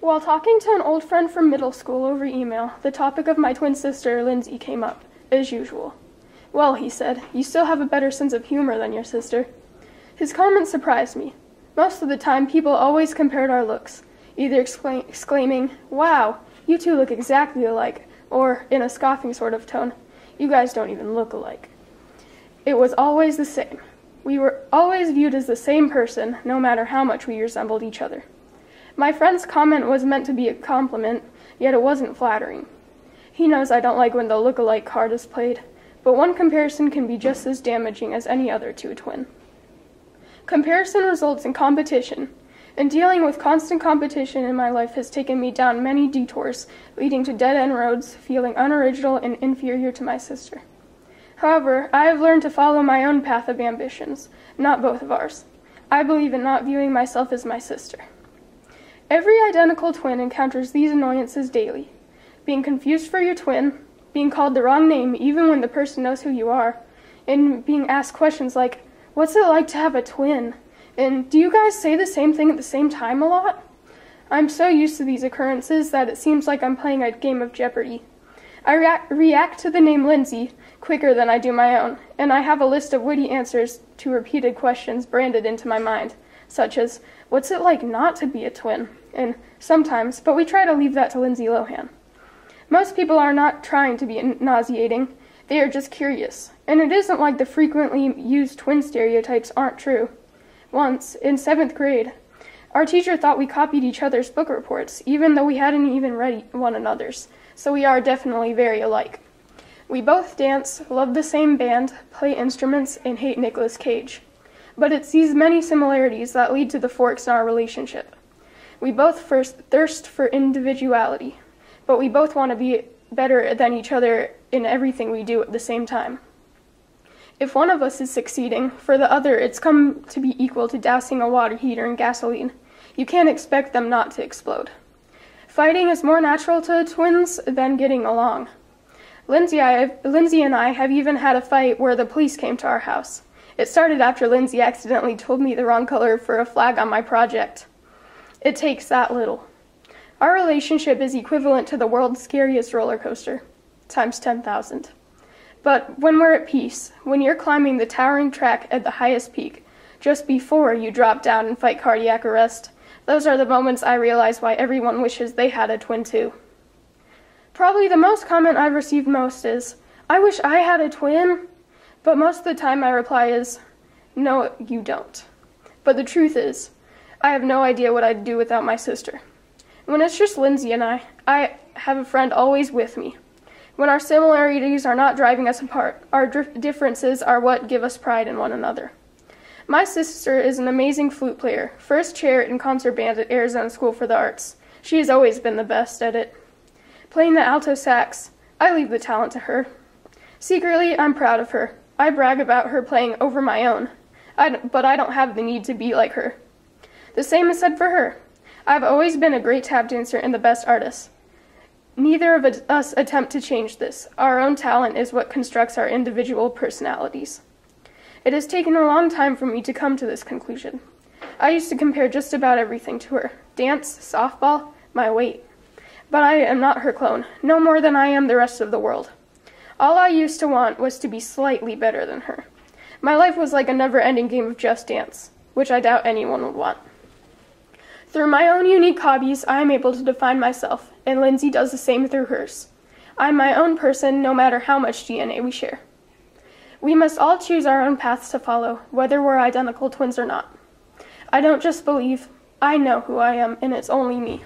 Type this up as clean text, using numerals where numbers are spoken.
While talking to an old friend from middle school over email, the topic of my twin sister, Lindsay, came up, as usual. "Well," he said, "you still have a better sense of humor than your sister." His comment surprised me. Most of the time, people always compared our looks, either exclaiming, "Wow, you two look exactly alike," or, in a scoffing sort of tone, "You guys don't even look alike." It was always the same. We were always viewed as the same person, no matter how much we resembled each other. My friend's comment was meant to be a compliment, yet it wasn't flattering. He knows I don't like when the look-alike card is played, but one comparison can be just as damaging as any other to a twin. Comparison results in competition, and dealing with constant competition in my life has taken me down many detours, leading to dead-end roads, feeling unoriginal and inferior to my sister. However, I have learned to follow my own path of ambitions, not both of ours. I believe in not viewing myself as my sister. Every identical twin encounters these annoyances daily. Being confused for your twin, being called the wrong name even when the person knows who you are, and being asked questions like, "What's it like to have a twin?" And "Do you guys say the same thing at the same time a lot?" I'm so used to these occurrences that it seems like I'm playing a game of Jeopardy! I react to the name Lindsay quicker than I do my own, and I have a list of witty answers to repeated questions branded into my mind, such as, "What's it like not to be a twin?" And "Sometimes, but we try to leave that to Lindsay Lohan." Most people are not trying to be nauseating, they are just curious, and it isn't like the frequently used twin stereotypes aren't true. Once, in 7th grade, our teacher thought we copied each other's book reports, even though we hadn't even read one another's, so we are definitely very alike. We both dance, love the same band, play instruments, and hate Nicolas Cage. But it's these many similarities that lead to the forks in our relationship. We both first thirst for individuality, but we both want to be better than each other in everything we do at the same time. If one of us is succeeding, for the other it's come to be equal to dousing a water heater in gasoline. You can't expect them not to explode. Fighting is more natural to twins than getting along. Lindsay and I have even had a fight where the police came to our house. It started after Lindsay accidentally told me the wrong color for a flag on my project. It takes that little. Our relationship is equivalent to the world's scariest roller coaster, times 10,000. But when we're at peace, when you're climbing the towering track at the highest peak, just before you drop down and fight cardiac arrest, those are the moments I realize why everyone wishes they had a twin too. Probably the most comment I've received most is, "I wish I had a twin," but most of the time my reply is, "No, you don't." But the truth is, I have no idea what I'd do without my sister. When it's just Lindsay and I have a friend always with me. When our similarities are not driving us apart, our differences are what give us pride in one another. My sister is an amazing flute player, first chair in concert band at Arizona School for the Arts. She has always been the best at it. Playing the alto sax, I leave the talent to her. Secretly, I'm proud of her. I brag about her playing over my own, but I don't have the need to be like her. The same is said for her. I've always been a great tap dancer and the best artist. Neither of us attempt to change this. Our own talent is what constructs our individual personalities. It has taken a long time for me to come to this conclusion. I used to compare just about everything to her. Dance, softball, my weight. But I am not her clone, no more than I am the rest of the world. All I used to want was to be slightly better than her. My life was like a never-ending game of Just Dance, which I doubt anyone would want. Through my own unique hobbies, I am able to define myself, and Lindsay does the same through hers. I'm my own person, no matter how much DNA we share. We must all choose our own paths to follow, whether we're identical twins or not. I don't just believe, I know who I am, and it's only me.